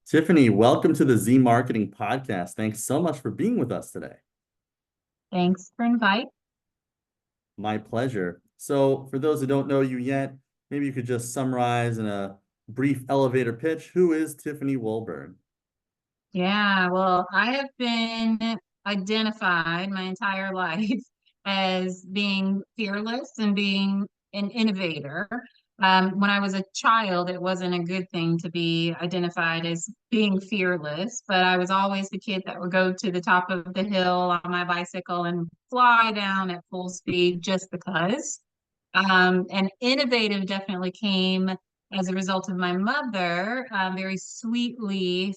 Tiffany, welcome to the Z Marketing Podcast. Thanks so much for being with us today. Thanks for invite. My pleasure. So, for those who don't know you yet, maybe you could just summarize in a brief elevator pitch. Who is Tiffany Wilburn? Yeah, well, I have been identified my entire life as being fearless and being an innovator. When I was a child, it wasn't a good thing to be identified as being fearless, but I was always the kid that would go to the top of the hill on my bicycle and fly down at full speed just because. And innovative definitely came as a result of my mother very sweetly,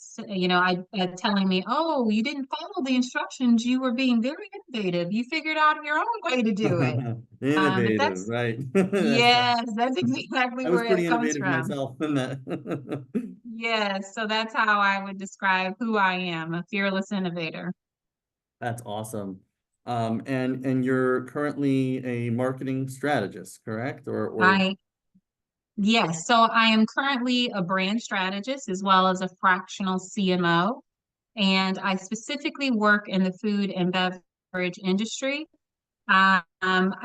telling me, "Oh, you didn't follow the instructions. You were being very innovative. You figured out your own way to do it." But Innovative, that's right? Yes, that's exactly I was where pretty it comes innovative from. myself in that. Yes, so that's how I would describe who I am, a fearless innovator. That's awesome. And you're currently a marketing strategist, correct? Or I Yes, so I am currently a brand strategist as well as a fractional CMO. And I specifically work in the food and beverage industry. I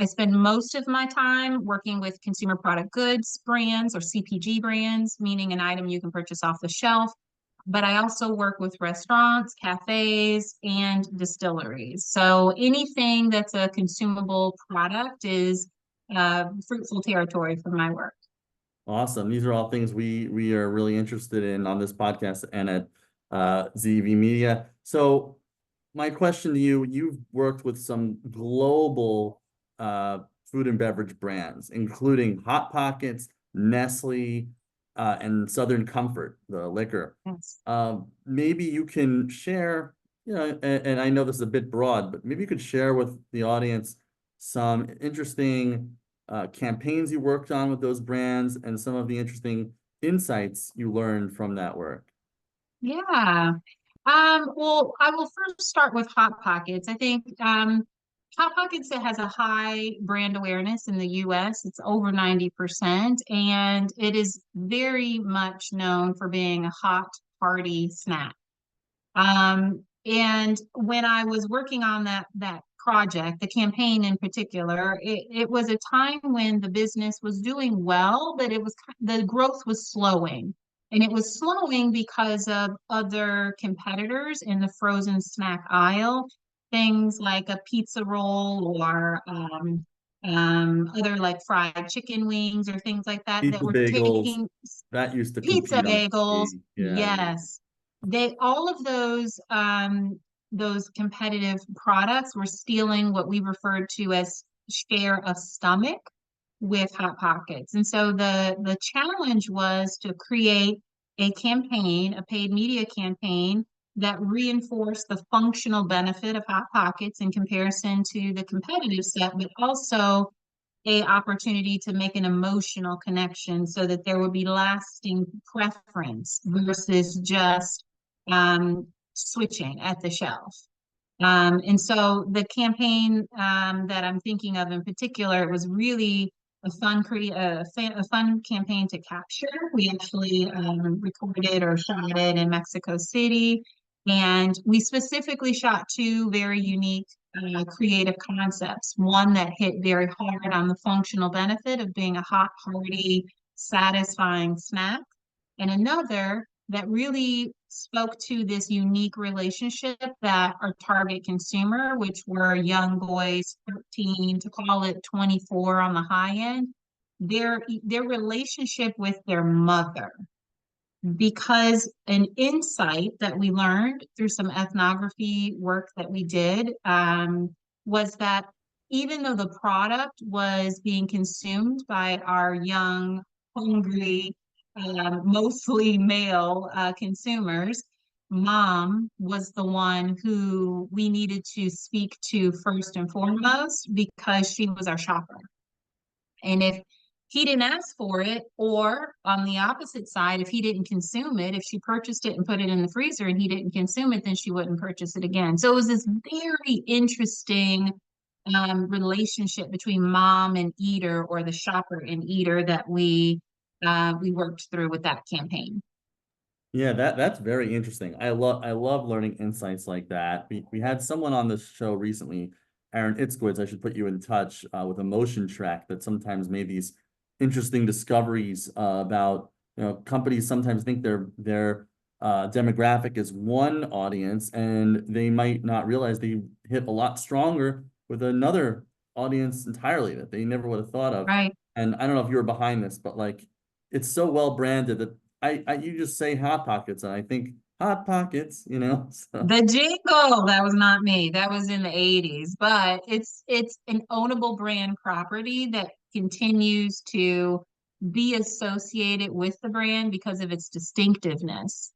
spend most of my time working with consumer product goods brands or CPG brands, meaning an item you can purchase off the shelf. But I also work with restaurants, cafes, and distilleries. So anything that's a consumable product is fruitful territory for my work. awesome. These are all things we are really interested in on this podcast and at ZV Media. So my question to you, you've worked with some global food and beverage brands, including Hot Pockets, Nestle, and Southern Comfort, the liquor. Yes. Maybe you can share, and I know this is a bit broad, but maybe you could share with the audience some interesting campaigns you worked on with those brands and some of the interesting insights you learned from that work. Yeah. Well, I will first start with Hot Pockets. I think Hot Pockets has a high brand awareness in the US. It's over 90%, and it is very much known for being a hot party snack. And when I was working on that project, the campaign in particular, it was a time when the business was doing well, but the growth was slowing. And it was slowing because of other competitors in the frozen snack aisle, things like a pizza roll or other like fried chicken wings or things like that that Pizza were bagels, taking that used to pizza compete on bagels. TV. Yeah. Yes, they all of those competitive products were stealing what we referred to as share of stomach with Hot Pockets. And so the challenge was to create a campaign, a paid media campaign that reinforced the functional benefit of Hot Pockets in comparison to the competitive set, but also a opportunity to make an emotional connection so that there would be lasting preference versus just switching at the shelf. And so the campaign that I'm thinking of in particular, it was really a fun campaign to capture. We actually recorded or shot it in Mexico City, and we specifically shot two very unique creative concepts. One that hit very hard on the functional benefit of being a hot, hearty, satisfying snack, and another that really spoke to this unique relationship that our target consumer, which were young boys, 13 to call it 24 on the high end, their relationship with their mother. Because an insight that we learned through some ethnography work that we did was that even though the product was being consumed by our young, hungry, mostly male consumers, mom was the one who we needed to speak to first and foremost because she was our shopper. And if he didn't ask for it, or on the opposite side, if he didn't consume it, if she purchased it and put it in the freezer and he didn't consume it, then she wouldn't purchase it again. So it was this very interesting relationship between mom and eater, or the shopper and eater, that we worked through with that campaign. Yeah, that's very interesting. I love learning insights like that. We had someone on this show recently, Aaron Itzkowitz. I should put you in touch with Emotion Track that sometimes made these interesting discoveries about, companies sometimes think their demographic is one audience, and they might not realize they hit a lot stronger with another audience entirely that they never would have thought of. Right. And I don't know if you were behind this, but like it's so well branded that you just say Hot Pockets, and I think Hot Pockets, so The jingle, that was not me. That was in the 80s, but it's an ownable brand property that continues to be associated with the brand because of its distinctiveness.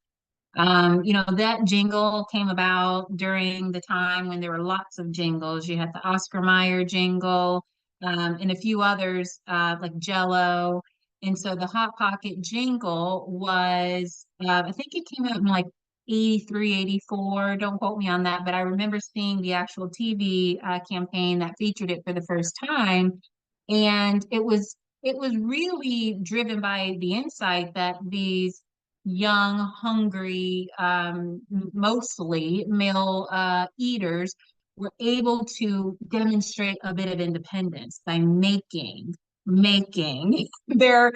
That jingle came about during the time when there were lots of jingles. You had the Oscar Mayer jingle, and a few others, like Jello. And so the Hot Pocket jingle was, I think it came out in like 83, 84. Don't quote me on that, but I remember seeing the actual TV campaign that featured it for the first time. And it was really driven by the insight that these young, hungry, mostly male eaters were able to demonstrate a bit of independence by making their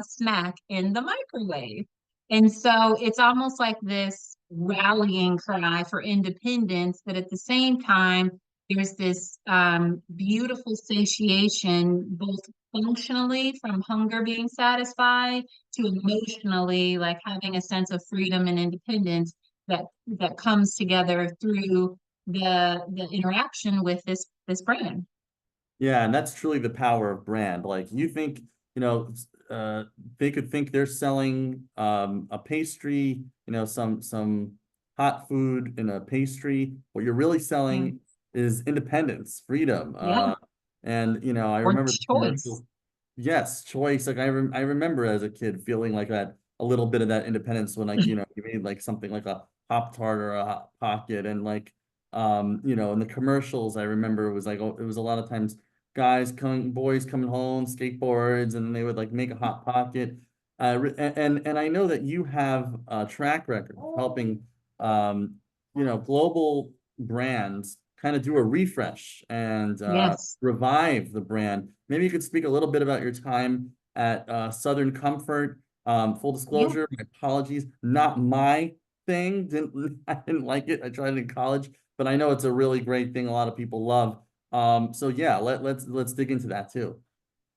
snack in the microwave. And so it's almost like this rallying cry for independence, but at the same time, there's this beautiful satiation, both functionally from hunger being satisfied to emotionally like having a sense of freedom and independence that comes together through the interaction with this brand. yeah, and that's truly the power of brand. Like you think, they could think they're selling a pastry, some hot food in a pastry. What you're really Yeah. selling is independence, freedom. Yeah. And I Or remember the choice. commercial. Yes, choice. Like I remember as a kid feeling like that a little bit of that independence when like you made like something like a Pop Tart or a Hot Pocket, and like in the commercials I remember it was like, oh, it was a lot of times boys coming home, skateboards, and they would like make a Hot Pocket. And I know that you have a track record of helping um global brands kind of do a refresh and Yes. revive the brand. Maybe you could speak a little bit about your time at Southern Comfort. Full Yeah. disclosure, my apologies, not my thing. I didn't like it. I tried it in college, but I know it's a really great thing a lot of people love. So yeah, let's dig into that too.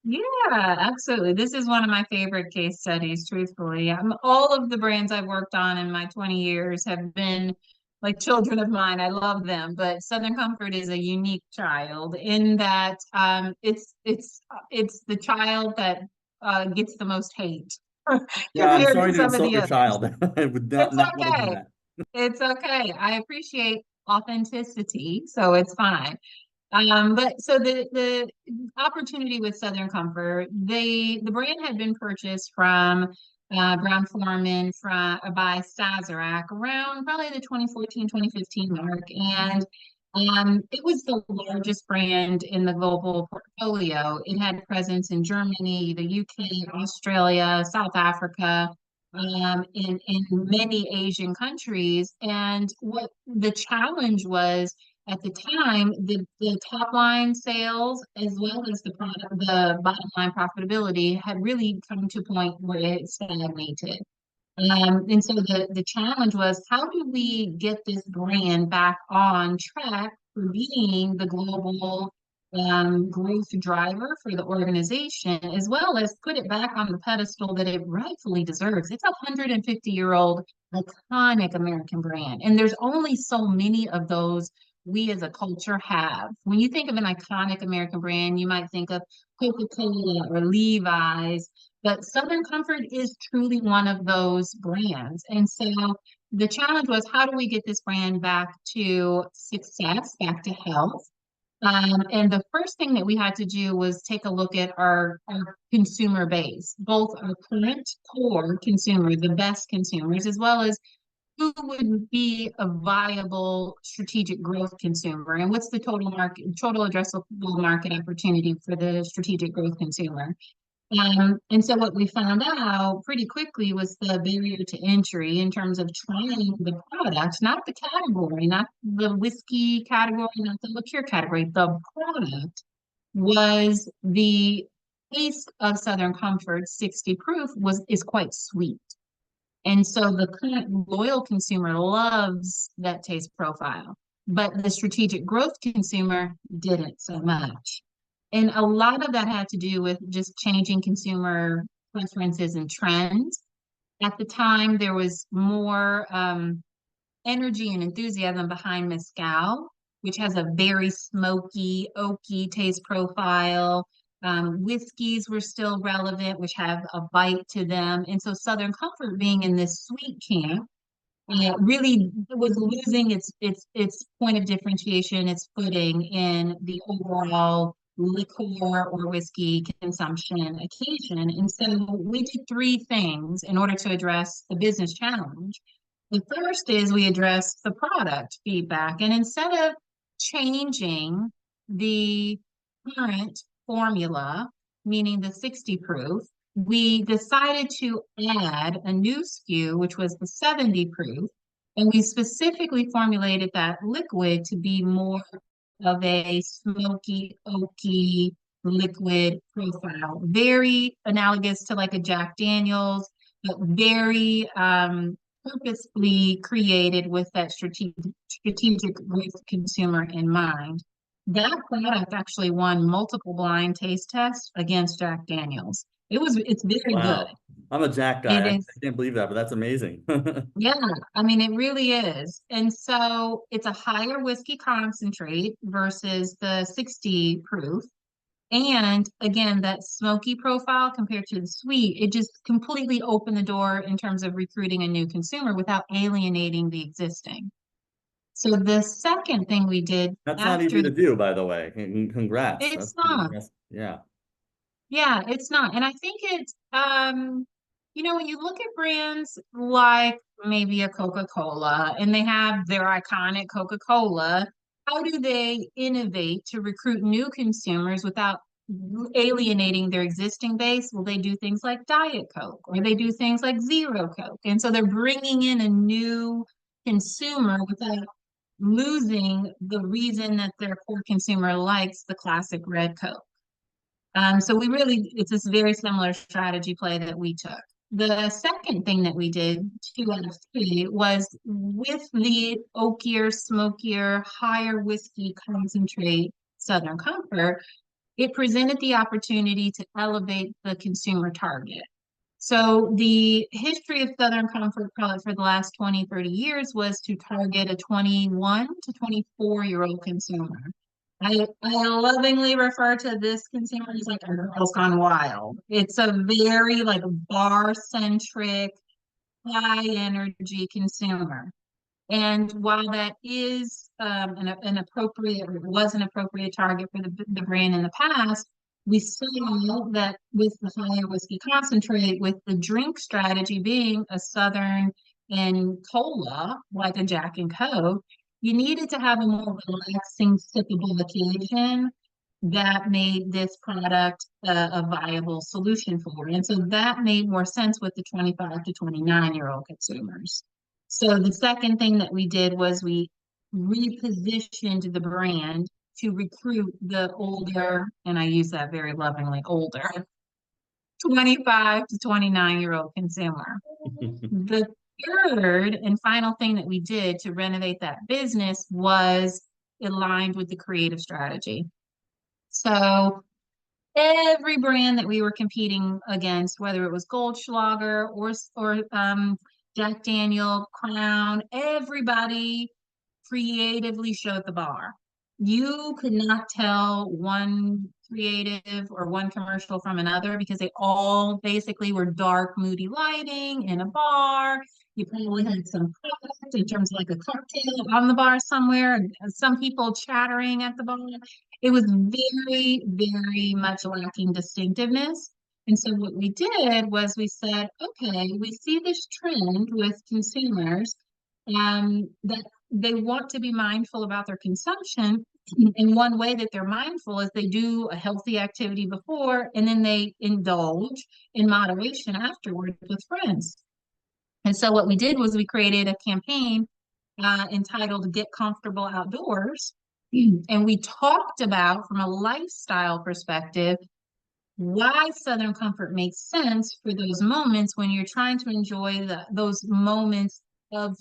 Yeah, absolutely. This is one of my favorite case studies, truthfully. All of the brands I've worked on in my 20 years have been like children of mine. I love them, but Southern Comfort is a unique child in that it's the child that gets the most hate Yeah, I'm compared to sorry to some of insult the your others. child. I would It's not want to do okay. that. It's okay. I appreciate authenticity, so it's fine. But so the opportunity with Southern Comfort, the brand had been purchased from Brown Forman by Sazerac around probably the 2014, 2015 mark. And it was the largest brand in the global portfolio. It had presence in Germany, the UK, Australia, South Africa, in many Asian countries. And what the challenge was at the time, the top line sales as well as the bottom line profitability had really come to a point where it stagnated. And so the challenge was, how do we get this brand back on track for being the global growth driver for the organization, as well as put it back on the pedestal that it rightfully deserves? It's a 150-year-old iconic American brand, and there's only so many of those we as a culture have. When you think of an iconic American brand, you might think of Coca-Cola or Levi's, but Southern Comfort is truly one of those brands. And so the challenge was, how do we get this brand back to success, back to health? And the first thing that we had to do was take a look at our consumer base, both our current core consumer, the best consumers, as well as who would be a viable strategic growth consumer, and what's the total addressable market opportunity for the strategic growth consumer. And so what we found out pretty quickly was the barrier to entry in terms of trying the product, not the category, not the whiskey category, not the liqueur category, the product was the taste of Southern Comfort 60 proof is quite sweet. And so the current loyal consumer loves that taste profile, but the strategic growth consumer didn't so much. And a lot of that had to do with just changing consumer preferences and trends. At the time, there was more energy and enthusiasm behind Mezcal, which has a very smoky, oaky taste profile. Whiskeys were still relevant, which have a bite to them. And so Southern Comfort being in this sweet camp, really was losing its point of differentiation, its footing in the overall liquor or whiskey consumption occasion. And so we did three things in order to address the business challenge. The first is we address the product feedback. And instead of changing the current formula, meaning the 60 proof, we decided to add a new SKU, which was the 70 proof. And we specifically formulated that liquid to be more of a smoky, oaky liquid profile. Very analogous to like a Jack Daniel's, but very purposefully created with that strategic growth consumer in mind. That product actually won multiple blind taste tests against Jack Daniel's. It's very good. Wow. I'm a Jack guy. It I is, can't believe that, but that's amazing. yeah, I mean, it really is. And so it's a higher whiskey concentrate versus the 60 proof. And again, that smoky profile compared to the sweet, it just completely opened the door in terms of recruiting a new consumer without alienating the existing. So the second thing we did That's not after easy to do, by the way. Congrats. That's it's pretty not, impressive. Yeah. yeah, it's not. And I think it's, when you look at brands like maybe a Coca-Cola and they have their iconic Coca-Cola, how do they innovate to recruit new consumers without alienating their existing base? Well, they do things like Diet Coke or they do things like Zero Coke. And so they're bringing in a new consumer without losing the reason that their core consumer likes the classic red Coke. So it's this very similar strategy play that we took. The second thing that we did, 2 out of 3, was with the oakier, smokier, higher whiskey concentrate Southern Comfort, it presented the opportunity to elevate the consumer target. So the history of Southern Comfort probably for the last 20, 30 years was to target a 21 to 24-year-old consumer. I lovingly refer to this consumer as like a girl's gone wild. It's a very like bar-centric, high energy consumer. And while that is an appropriate, or was an appropriate target for the brand in the past, we saw that with the higher whiskey concentrate, with the drink strategy being a Southern and cola, like a Jack and Coke, you needed to have a more relaxing, sippable occasion that made this product a viable solution for. And so that made more sense with the 25 to 29-year-old consumers. So the second thing that we did was we repositioned the brand to recruit the older, and I use that very lovingly, older, 25 to 29-year-old consumer. The third and final thing that we did to renovate that business was aligned with the creative strategy. So every brand that we were competing against, whether it was Goldschlager or Jack Daniel, Crown, everybody creatively showed the bar. You could not tell one creative or one commercial from another because they all basically were dark, moody lighting in a bar. You probably had some product in terms of like a cocktail on the bar somewhere, and some people chattering at the bar. It was very, very much lacking distinctiveness. And so what we did was we said, okay, we see this trend with consumers that they want to be mindful about their consumption, And one way that they're mindful is they do a healthy activity before, and then they indulge in moderation afterwards with friends. And so what we did was we created a campaign entitled Get Comfortable Outdoors. And we talked about, from a lifestyle perspective, why Southern Comfort makes sense for those moments when you're trying to enjoy those moments of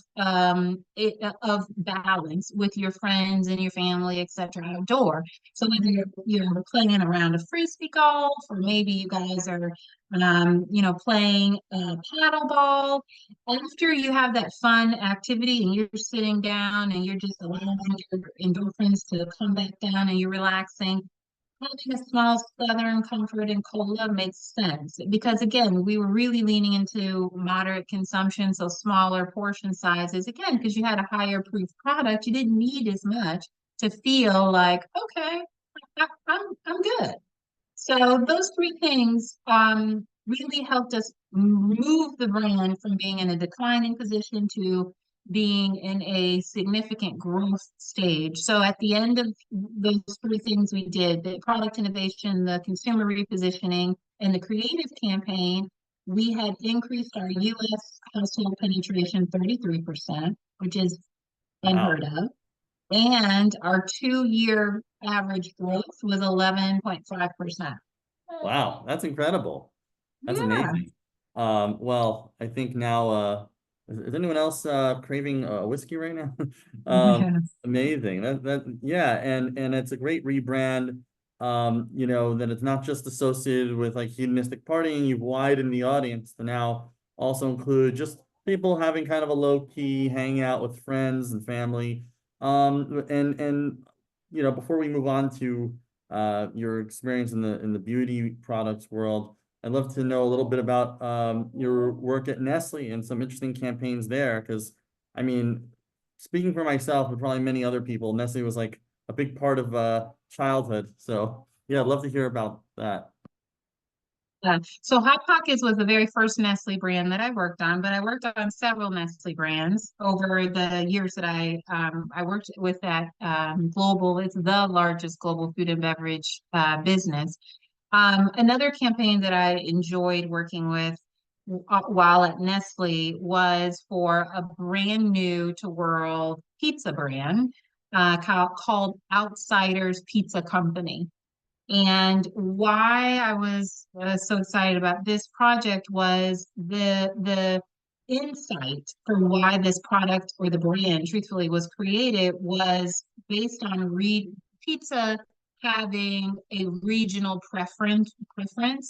balance with your friends and your family, etc. outdoor. So whether you're playing around a frisbee golf, or maybe you guys are playing paddle ball, after you have that fun activity and you're sitting down and you're just allowing your endorphins to come back down and you're relaxing, having a small Southern Comfort and cola makes sense because, again, we were really leaning into moderate consumption, so smaller portion sizes. Again, because you had a higher proof product, you didn't need as much to feel like, okay, I'm good. So those three things really helped us move the brand from being in a declining position to being in a significant growth stage. So at the end of those three things we did, the product innovation, the consumer repositioning, and the creative campaign, we had increased our US household penetration 33%, which is Wow. unheard of. And our 2-year average growth was 11.5%. Wow, that's incredible. That's Yeah. amazing. Well, I think now, is anyone else craving whiskey right now? Yes. Amazing. Yeah, and it's a great rebrand. That it's not just associated with like hedonistic partying. You've widened the audience to now also include just people having kind of a low key hangout with friends and family. Before we move on to your experience in the beauty products world, I'd love to know a little bit about your work at Nestle and some interesting campaigns there. Because, I mean, speaking for myself and probably many other people, Nestle was like a big part of childhood. So, yeah, I'd love to hear about that. So Hot Pockets was the very first Nestle brand that I worked on, but I worked on several Nestle brands over the years that I worked with that global. It's the largest global food and beverage business. Another campaign that I enjoyed working with while at Nestle was for a brand new to world pizza brand called Outsiders Pizza Company. And why I was so excited about this project was the insight for why this product or the brand, truthfully, was created was based on pizza having a regional preference.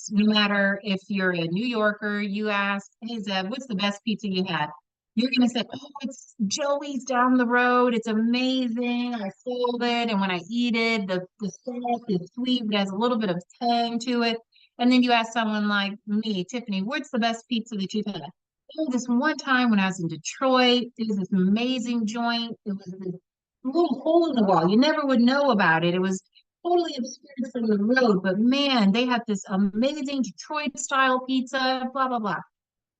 No matter if you're a New Yorker, you ask, "Hey Zeb, what's the best pizza you had?" You're gonna say, "Oh, it's Joey's down the road. It's amazing. I sold it, and when I eat it, the sauce is sweet, but has a little bit of tang to it." And then you ask someone like me, Tiffany, "What's the best pizza that you've had?" "Oh, this one time when I was in Detroit, it was this amazing joint. It was this little hole in the wall. You never would know about it. It was totally obscured from the road, but man, they had this amazing Detroit style pizza, blah, blah, blah."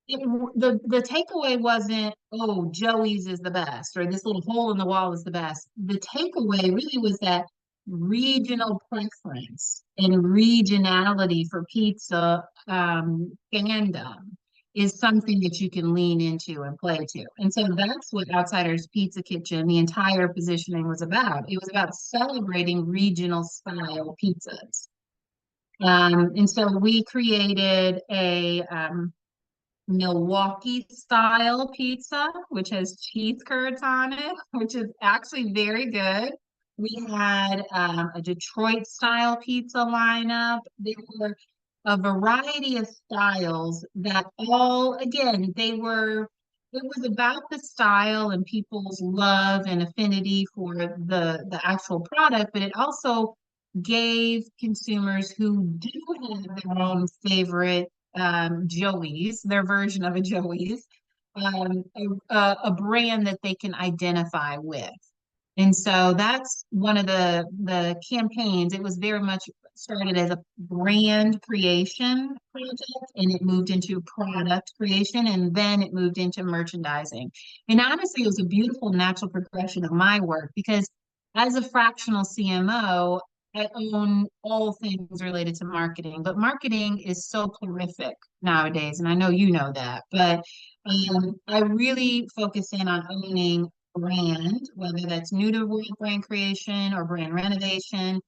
The takeaway wasn't, "Oh, Joey's is the best," or "this little hole in the wall is the best." The takeaway really was that regional preference and regionality for pizza fandom is something that you can lean into and play to. And so that's what Outsiders Pizza Kitchen, the entire positioning was about. It was about celebrating regional style pizzas. And so we created a Milwaukee style pizza, which has cheese curds on it, which is actually very good. We had a Detroit style pizza lineup. There were a variety of styles that all, again, it was about the style and people's love and affinity for the actual product, but it also gave consumers who do have their own favorite Joey's, their version of a Joey's, a brand that they can identify with. And so that's one of the campaigns. It was very much started as a brand creation project, and it moved into product creation, and then it moved into merchandising. And honestly, it was a beautiful natural progression of my work because as a fractional CMO, I own all things related to marketing, but marketing is so prolific nowadays, and I know you know that. But I really focus in on owning brand, whether that's new to world brand creation or brand renovation,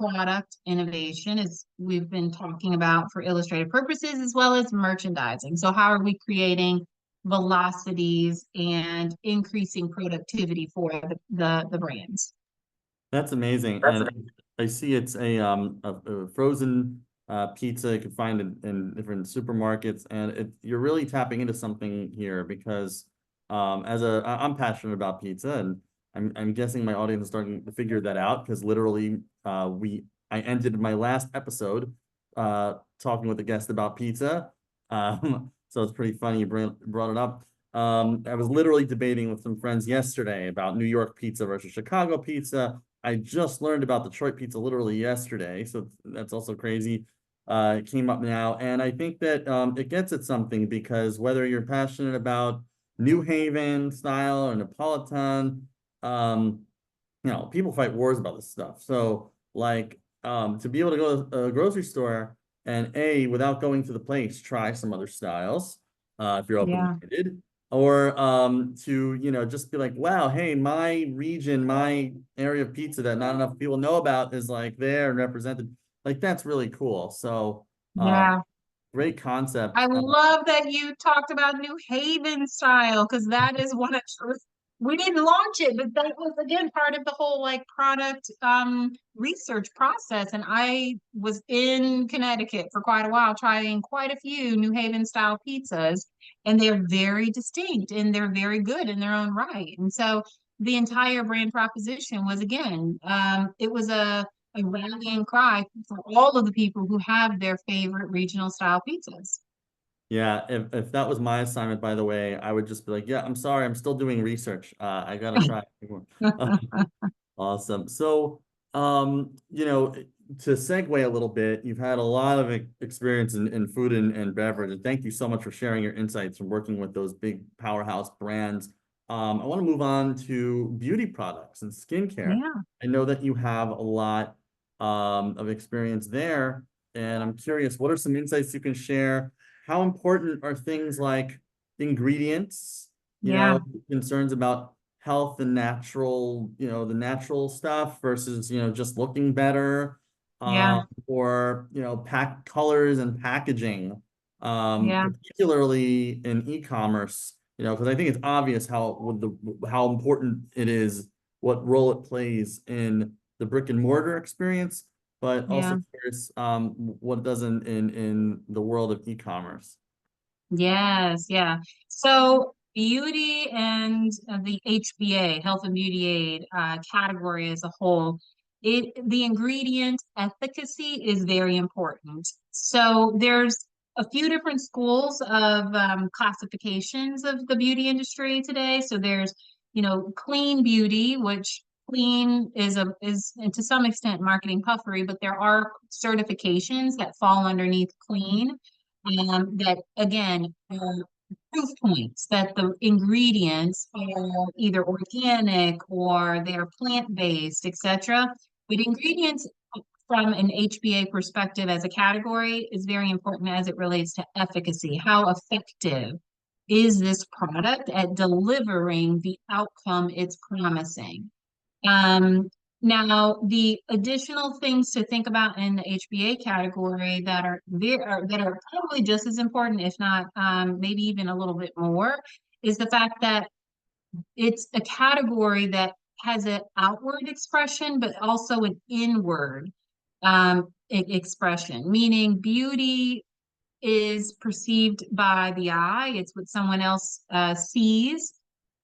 product innovation, as we've been talking about for illustrative purposes, as well as merchandising. So, how are we creating velocities and increasing productivity for the brands? That's amazing. That's And I see it's a frozen pizza you can find in different supermarkets, and you're really tapping into something here because I'm passionate about pizza, and I'm guessing my audience is starting to figure that out because literally I ended my last episode talking with a guest about pizza. So it's pretty funny you brought it up. I was literally debating with some friends yesterday about New York pizza versus Chicago pizza. I just learned about Detroit pizza literally yesterday, so that's also crazy. It came up now, and I think that it gets at something because whether you're passionate about New Haven style or Neapolitan, um, people fight wars about this stuff. So, like, to be able to go to a grocery store and without going to the place, try some other styles, if you're Yeah, open-minded, or to just be like, wow, hey, my region, my area of pizza that not enough people know about is like there and represented. Like that's really cool. So yeah. great concept. I love that you talked about New Haven style because that is one of we didn't launch it, but that was again part of the whole like product research process. And I was in Connecticut for quite a while, trying quite a few New Haven style pizzas, and they're very distinct and they're very good in their own right. And so the entire brand proposition was again, it was a rallying cry for all of the people who have their favorite regional style pizzas. Yeah, if that was my assignment, by the way, I would just be like, yeah, I'm sorry, I'm still doing research. I gotta try. Awesome. So, to segue a little bit, you've had a lot of experience in food and beverage, and thank you so much for sharing your insights from working with those big powerhouse brands. I want to move on to beauty products and skincare. Yeah, I know that you have a lot of experience there, and I'm curious, what are some insights you can share? How important are things like ingredients, yeah, concerns about health and natural, the natural stuff versus, just looking better, yeah, or, pack colors and packaging, yeah, particularly in e-commerce, because I think it's obvious how important it is, what role it plays in the brick and mortar experience, but also yeah. curious, what it does in the world of e-commerce. Yes, yeah. So beauty and the HBA, health and beauty aid category as a whole, the ingredient efficacy is very important. So there's a few different schools of classifications of the beauty industry today. So there's, clean beauty, which clean is and to some extent marketing puffery, but there are certifications that fall underneath clean that again are proof points that the ingredients are either organic or they're plant-based, etc. But ingredients from an HbA perspective as a category is very important as it relates to efficacy. How effective is this product at delivering the outcome it's promising? Um, Now, the additional things to think about in the HbA category that that are probably just as important, if not maybe even a little bit more, is the fact that it's a category that has an outward expression, but also an inward expression, meaning beauty is perceived by the eye. It's what someone else sees.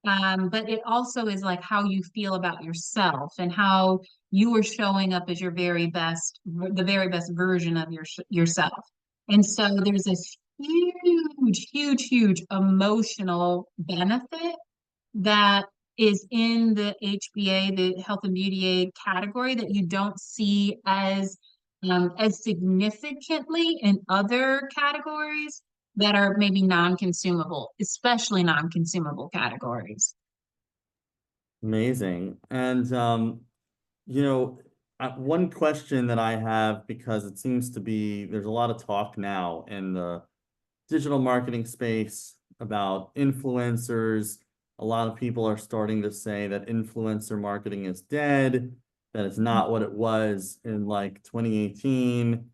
But it also is like how you feel about yourself and how you are showing up as your very best, the very best version of yourself. And so there's this huge emotional benefit that is in the HbA, the health and beauty aid category that you don't see as significantly in other categories that are maybe non-consumable, especially non-consumable categories. Amazing. And One question that I have, because it seems to be, there's a lot of talk now in the digital marketing space about influencers. A lot of people are starting to say that influencer marketing is dead, that it's not what it was in like 2018,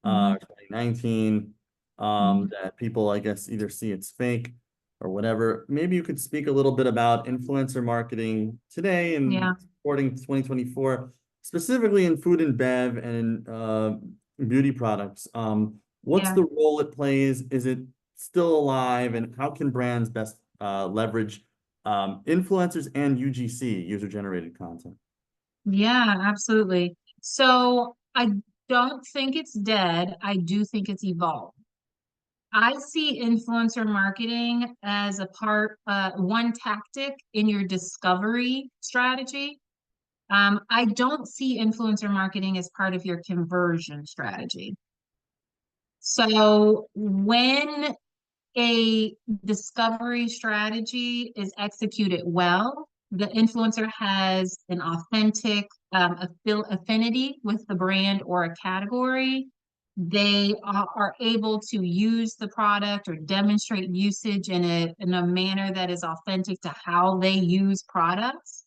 Mhm. 2019, Mhm. that people, I guess, either see it's fake or whatever. Maybe you could speak a little bit about influencer marketing today and Yeah, supporting 2024, specifically in food and bev and beauty products. What's yeah. the role it plays? Is it still alive? And how can brands best leverage influencers and UGC, user-generated content? Yeah, absolutely. So I don't think it's dead. I do think it's evolved. I see influencer marketing as a part, one tactic in your discovery strategy. I don't see influencer marketing as part of your conversion strategy. So when a discovery strategy is executed well, the influencer has an authentic affinity with the brand or a category. They are able to use the product or demonstrate usage in a manner that is authentic to how they use products.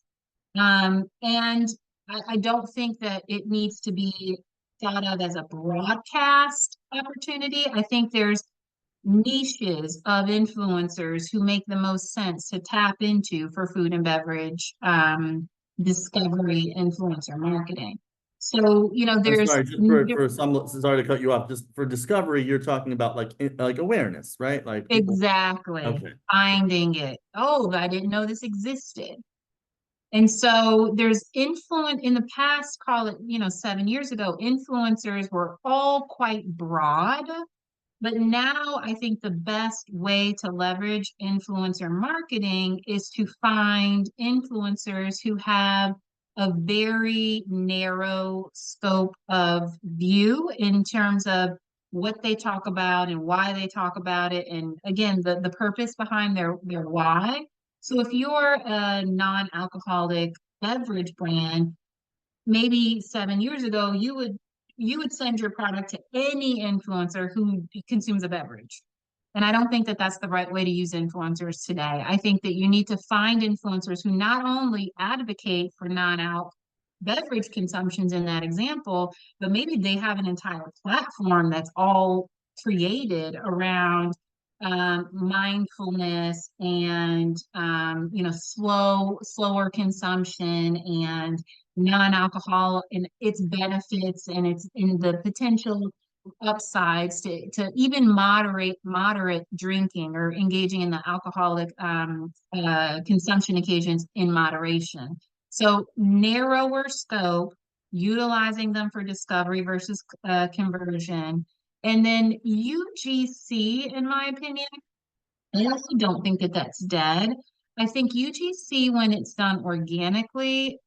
And I don't think that it needs to be thought of as a broadcast opportunity. I think there's niches of influencers who make the most sense to tap into for food and beverage discovery influencer marketing. So, I'm there's sorry, just for some, sorry to cut you off. Just for discovery, you're talking about like awareness, right? Like people. exactly Okay. finding it. Oh, I didn't know this existed. And so there's influence in the past, call it, 7 years ago, influencers were all quite broad. But now I think the best way to leverage influencer marketing is to find influencers who have a very narrow scope of view in terms of what they talk about and why they talk about it. And again, the purpose behind their why. So if you're a non-alcoholic beverage brand, maybe 7 years ago, you would send your product to any influencer who consumes a beverage. And I don't think that that's the right way to use influencers today. I think that you need to find influencers who not only advocate for non-alc beverage consumptions in that example, but maybe they have an entire platform that's all created around mindfulness and slower consumption and non-alcohol and its benefits and its in the potential upsides to even moderate drinking or engaging in the alcoholic consumption occasions in moderation. So narrower scope, utilizing them for discovery versus conversion. And then UGC, in my opinion, I also don't think that that's dead. I think UGC, when it's done organically,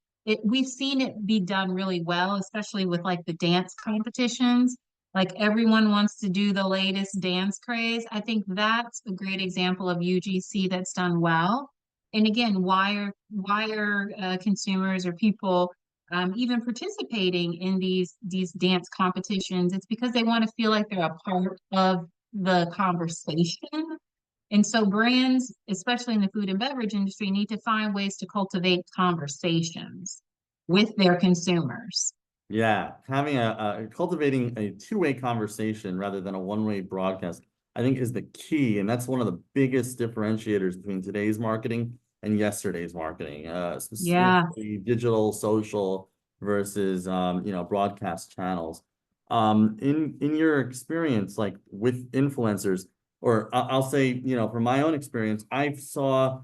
we've seen it be done really well, especially with like the dance competitions. Like everyone wants to do the latest dance craze. I think that's a great example of UGC that's done well. And again, why are consumers or people even participating in these dance competitions? It's because they want to feel like they're a part of the conversation, and so brands, especially in the food and beverage industry, need to find ways to cultivate conversations with their consumers. Yeah, having a cultivating a two-way conversation rather than a one-way broadcast, I think is the key, and that's one of the biggest differentiators between today's marketing and yesterday's marketing, Yeah. specifically digital, social versus broadcast channels. In your experience, like with influencers, or I'll say, from my own experience, I saw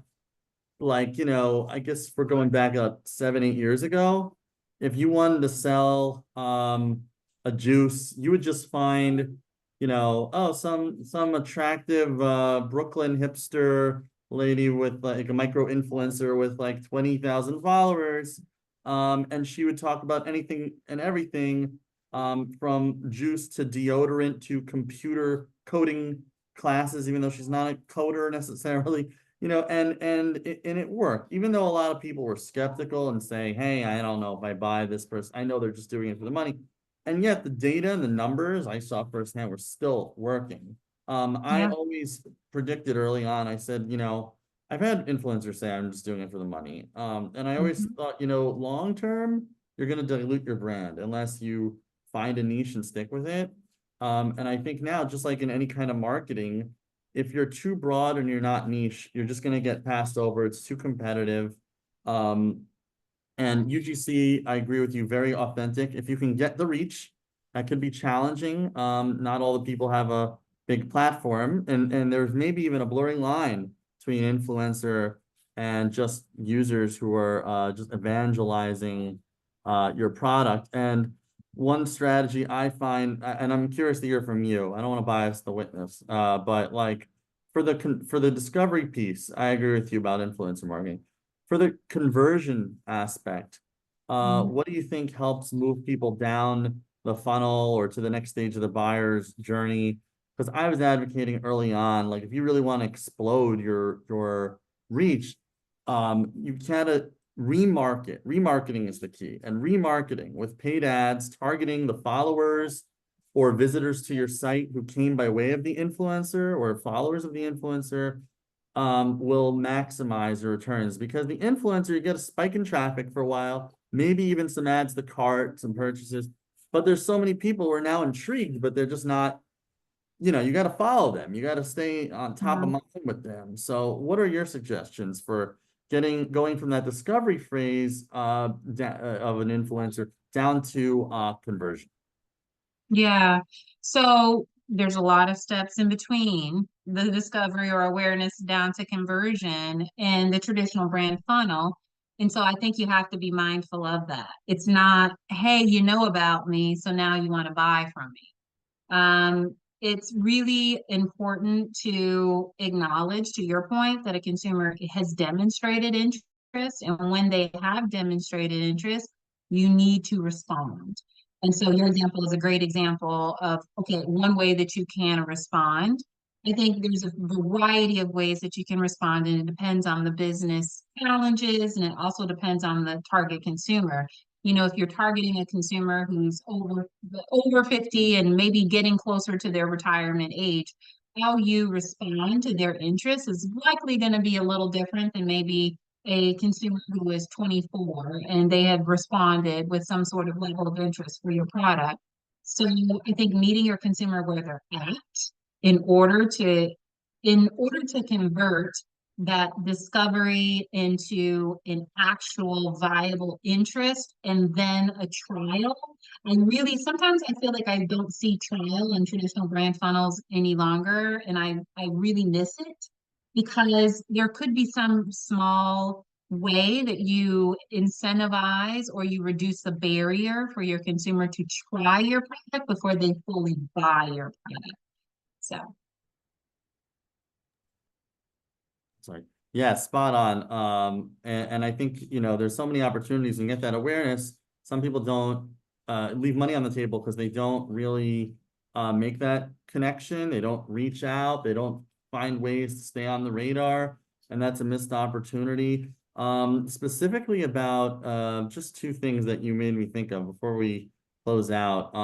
like, I guess we're going back 7, 8 years ago. If you wanted to sell a juice, you would just find, oh, some attractive Brooklyn hipster lady with like a micro influencer with like 20,000 followers. And she would talk about anything and everything, from juice to deodorant to computer coding classes, even though she's not a coder necessarily. You know, and it worked, even though a lot of people were skeptical and saying, hey, I don't know if I buy this person, I know they're just doing it for the money. And yet the data and the numbers I saw firsthand were still working. I Yeah. always predicted early on, I said, I've had influencers say I'm just doing it for the money. And I always Mhm. thought, long term, you're going to dilute your brand unless you find a niche and stick with it. And I think now, just like in any kind of marketing, if you're too broad and you're not niche, you're just going to get passed over. It's too competitive. Um, and UGC, I agree with you, very authentic. If you can get the reach, that could be challenging. Not all the people have a big platform, and there's maybe even a blurring line between influencer and just users who are just evangelizing your product. And one strategy I find, and I'm curious to hear from you. I don't want to bias the witness, but like for the discovery piece, I agree with you about influencer marketing. For the conversion aspect, Mhm. what do you think helps move people down the funnel or to the next stage of the buyer's journey? Because I was advocating early on, like if you really want to explode your reach, you gotta remarket. Remarketing is the key, and remarketing with paid ads, targeting the followers or visitors to your site who came by way of the influencer or followers of the influencer will maximize your returns because the influencer, you get a spike in traffic for a while, maybe even some ads to cart, some purchases. But there's so many people who are now intrigued, but they're just not, you got to follow them. You got to stay on top of Yeah. mind with them. So what are your suggestions for going from that discovery phase of an influencer down to conversion? Yeah. So there's a lot of steps in between the discovery or awareness down to conversion in the traditional brand funnel. And so I think you have to be mindful of that. It's not, hey, you know about me, so now you want to buy from me. It's really important to acknowledge, to your point, that a consumer has demonstrated interest. And when they have demonstrated interest, you need to respond. And so your example is a great example of, okay, one way that you can respond. I think there's a variety of ways that you can respond, and it depends on the business challenges, and it also depends on the target consumer. If you're targeting a consumer who's over 50 and maybe getting closer to their retirement age, how you respond to their interests is likely going to be a little different than maybe a consumer who is 24 and they have responded with some sort of level of interest for your product. So I think meeting your consumer where they're at in order to in order to convert that discovery into an actual viable interest and then a trial. And really, sometimes I feel like I don't see trial in traditional brand funnels any longer, and I really miss it because there could be some small way that you incentivize or you reduce the barrier for your consumer to try your product before they fully buy your product. So, Sorry. Yeah, spot on. And I think, there's so many opportunities and get that awareness. Some people don't leave money on the table because they don't really make that connection. They don't reach out. They don't find ways to stay on the radar. And that's a missed opportunity. Specifically about just two things that you made me think of before we close out.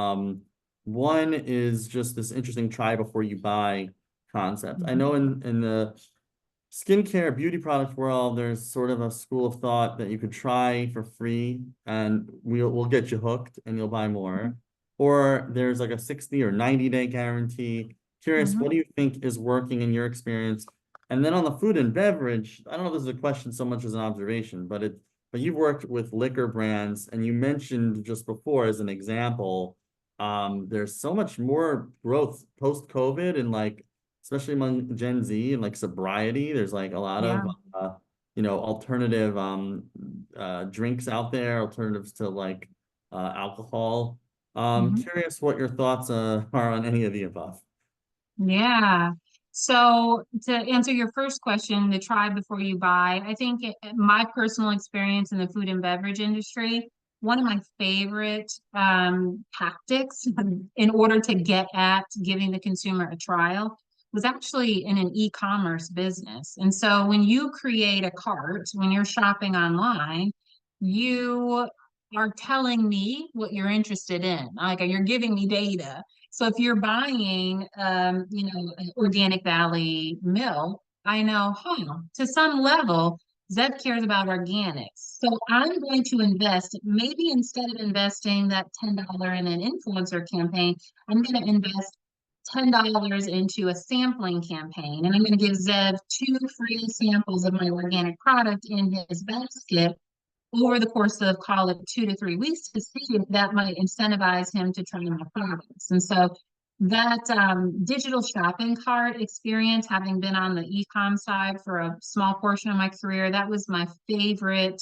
One is just this interesting try before you buy concept. I mhm, know in the skincare beauty product world, there's sort of a school of thought that you could try for free and we'll get you hooked and you'll buy more. Or there's like a 60 or 90-day guarantee. Curious, mhm, what do you think is working in your experience? And then on the food and beverage, I don't know if this is a question so much as an observation, but you've worked with liquor brands and you mentioned just before as an example, there's so much more growth post-COVID and like especially among Gen Z and like sobriety. There's like a lot yeah. of alternative drinks out there, alternatives to like alcohol. Mhm. Curious what your thoughts are on any of the above. Yeah. So to answer your first question, the try before you buy, I think my personal experience in the food and beverage industry, one of my favorite tactics in order to get at giving the consumer a trial was actually in an e-commerce business. And so when you create a cart, when you're shopping online, you are telling me what you're interested in. Like you're giving me data. So if you're buying, an Organic Valley milk, I know, to some level, Zev cares about organics. So I'm going to invest, maybe instead of investing that $10 in an influencer campaign, I'm going to invest $10 into a sampling campaign. And I'm going to give Zev 2 free samples of my organic product in his basket over the course of, call it 2 to 3 weeks, to see if that might incentivize him to try my products. And so that digital shopping cart experience, having been on the e-com side for a small portion of my career, that was my favorite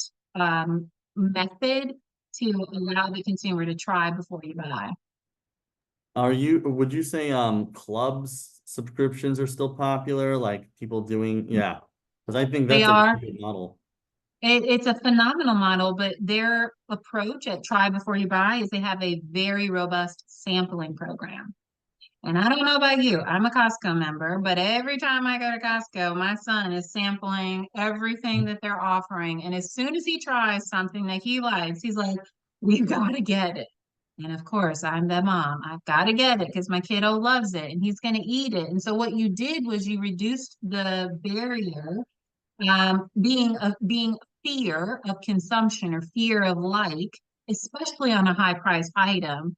method to allow the consumer to try before you buy. Would you say clubs subscriptions are still popular? Like people doing, yeah. Because I think They that's a are. really good model. It's a phenomenal model, but their approach at Try Before You Buy is they have a very robust sampling program. And I don't know about you, I'm a Costco member, but every time I go to Costco, my son is sampling everything that they're offering. And as soon as he tries something that he likes, he's like, we've got to get it. And of course, I'm the mom. I've got to get it because my kiddo loves it and he's going to eat it. And so what you did was you reduced the barrier, being fear of consumption or fear of like, especially on a high price item,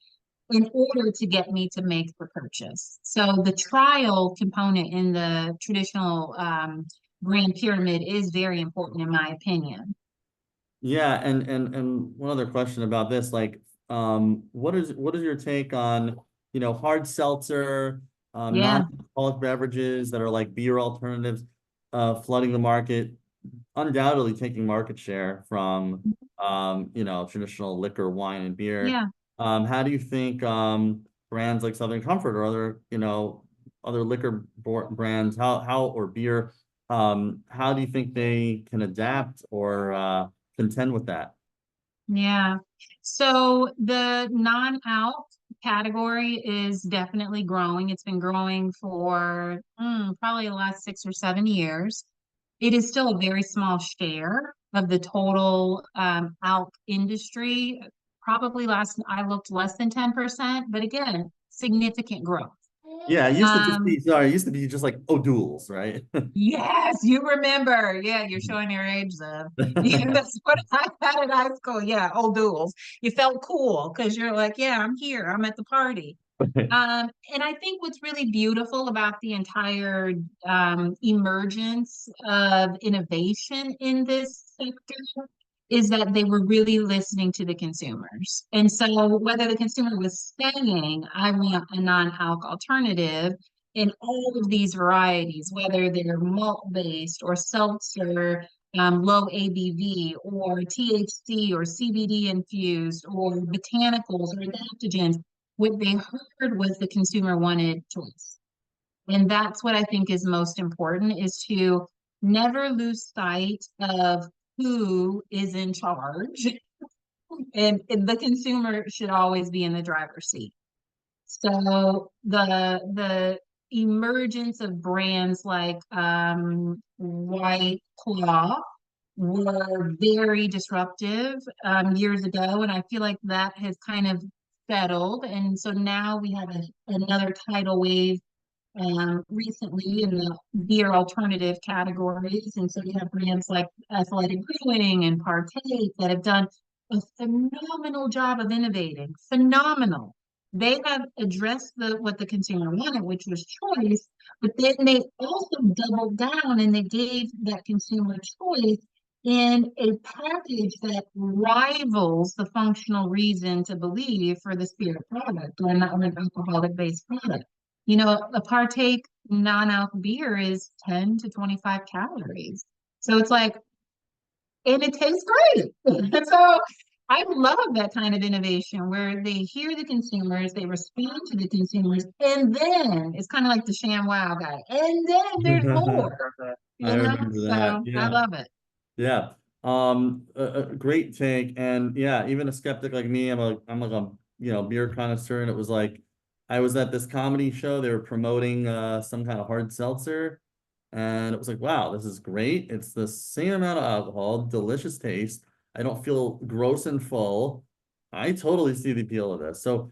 in order to get me to make the purchase. So the trial component in the traditional brand pyramid is very important in my opinion. Yeah, and one other question about this, like, what is your take on, hard seltzer, Yeah, non-alcoholic beverages that are like beer alternatives, flooding the market, undoubtedly taking market share from, traditional liquor, wine, and beer. yeah. How do you think brands like Southern Comfort or other, other liquor brands, how or beer, how do you think they can adapt or contend with that? Yeah. So the non-alc category is definitely growing. It's been growing for probably the last 6 or 7 years. It is still a very small share of the total alc industry. Probably last I looked less than 10%, but again, significant growth. Yeah, it used to just Um, be, sorry, it used to be just like O'Doul's, right? Yes, you remember. Yeah, you're showing your age, Zev. Yeah, that's what I had in high school. Yeah, old duels. You felt cool because you're like, yeah, I'm here. I'm at the party. And I think what's really beautiful about the entire emergence of innovation in this sector is that they were really listening to the consumers. And so whether the consumer was saying, I want a non-alc alternative in all of these varieties, whether they're malt-based or seltzer, low ABV, or THC or CBD infused, or botanicals or adaptogens, what they heard was the consumer wanted choice. And that's what I think is most important is to never lose sight of who is in charge. And the consumer should always be in the driver's seat. So the emergence of brands like White Claw were very disruptive years ago, and I feel like that has kind of settled. And so now we have another tidal wave recently in the beer alternative categories. And so you have brands like Athletic Brewing and Partake that have done a phenomenal job of innovating. Phenomenal. They have addressed what the consumer wanted, which was choice, but then they also doubled down and they gave that consumer choice in a package that rivals the functional reason to believe for the spirit product or an alcoholic based product. A partake non-alc beer is 10 to 25 calories. So it's like, and it tastes great. And so I love that kind of innovation where they hear the consumers, they respond to the consumers, and then it's kind of like the Sham Wow guy. And then there's more, I remember that. So I Yeah. love it. Yeah. A great take. And yeah, even a skeptic like me, I'm like a, beer connoisseur. And it was like, I was at this comedy show. They were promoting some kind of hard seltzer. And it was like, wow, this is great. It's the same amount of alcohol, delicious taste. I don't feel gross and full. I totally see the appeal of this. So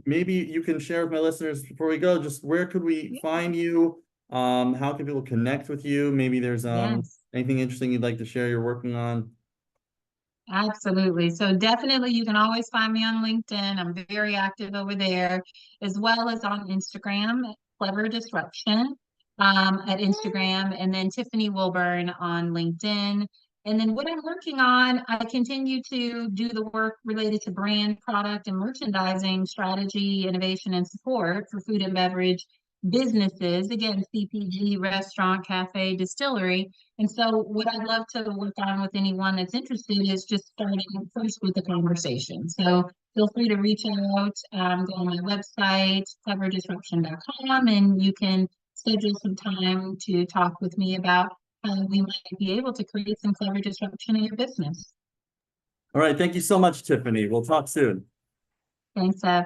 maybe you can share with my listeners before we go, just where could we Yeah. find you? How can people connect with you? Maybe there's Yes. anything interesting you'd like to share you're working on. Absolutely. So definitely you can always find me on LinkedIn. I'm very active over there, as well as on Instagram, Clever Disruption, at Instagram, and then Tiffany Wilburn on LinkedIn. And then what I'm working on, I continue to do the work related to brand, product, and merchandising strategy, innovation, and support for food and beverage businesses. Again, CPG, restaurant, cafe, distillery. And so what I'd love to work on with anyone that's interested is just starting first with the conversation. So feel free to reach out, go on my website, cleverdisruption.com, and you can schedule some time to talk with me about how we might be able to create some clever disruption in your business. All right. Thank you so much, Tiffany. We'll talk soon. Thanks, Ev.